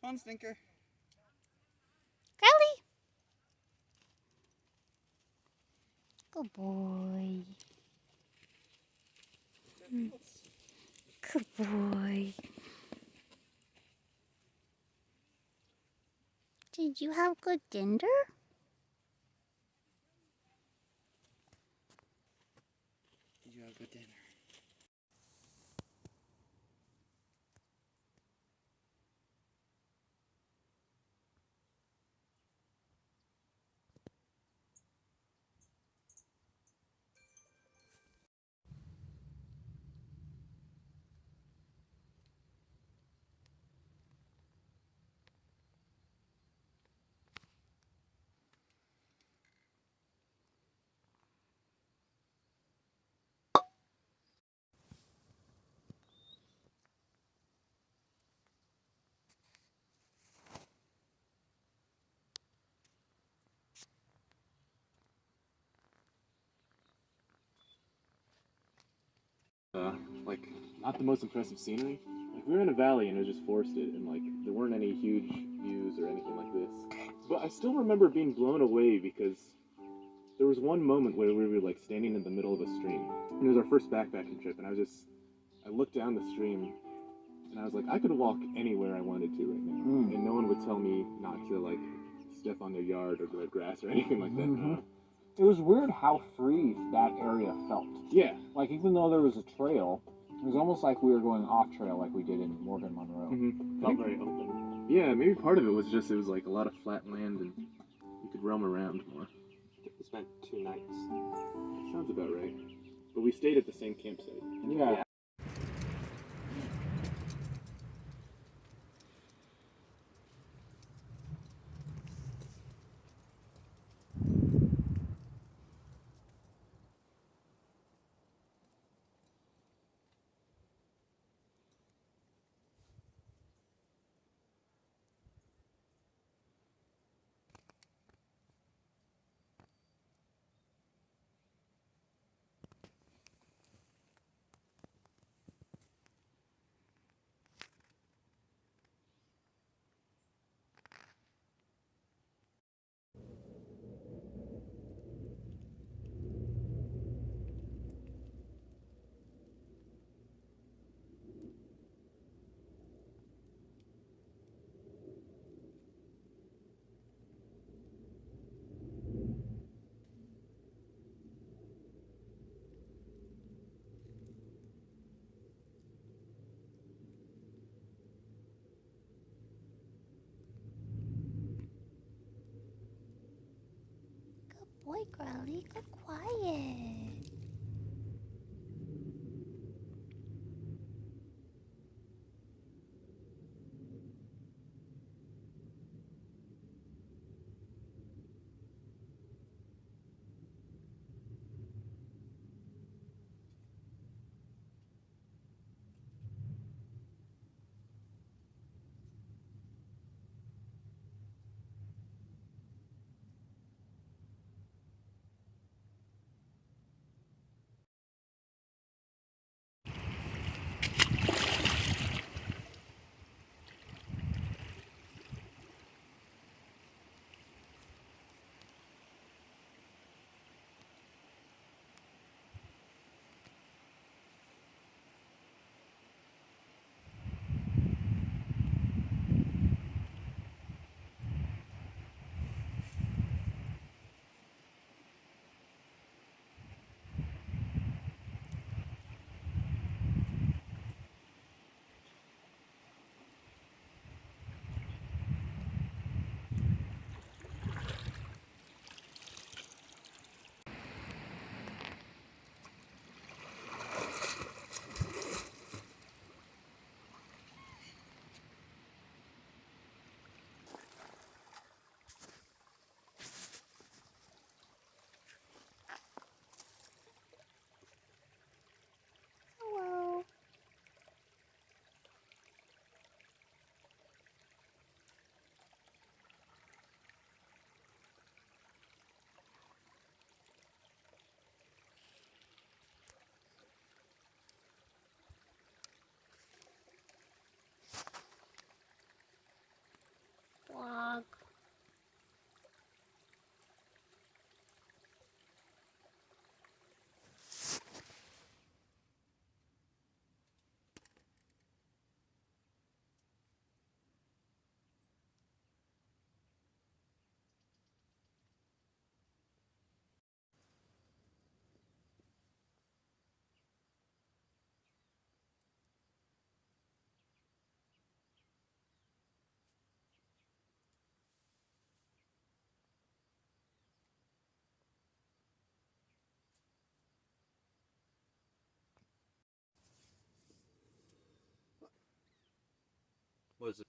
Come on, Stinker. Crowley. Good boy. Good boy. Did you have good dinner? Did you have good dinner? Like, not the most impressive scenery. Like, we were in a valley and it was just forested, and like, there weren't any huge views or anything like this. But I still remember being blown away because there was one moment where we were like standing in the middle of a stream. And it was our first backpacking trip, and I looked down the stream and I was like, I could walk anywhere I wanted to right now, and no one would tell me not to like step on their yard or their grass or anything like that. It was weird how free that area felt. Yeah. Like, even though there was a trail, it was almost like we were going off trail like we did in Morgan Monroe. Felt very open. Yeah, maybe part of it was just it was like a lot of flat land and you could roam around more. We spent 2 nights. Sounds about right. But we stayed at the same campsite. Yeah. Good boy, Crowley. Good quiet. Was it?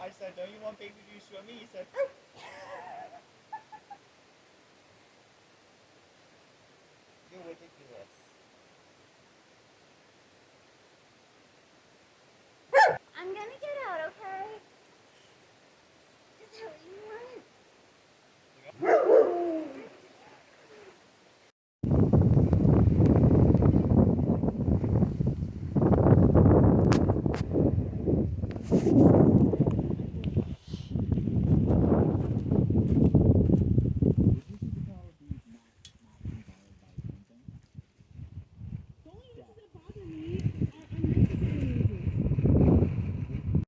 I said, don't you want baby to do swimming? He said, you're ridiculous.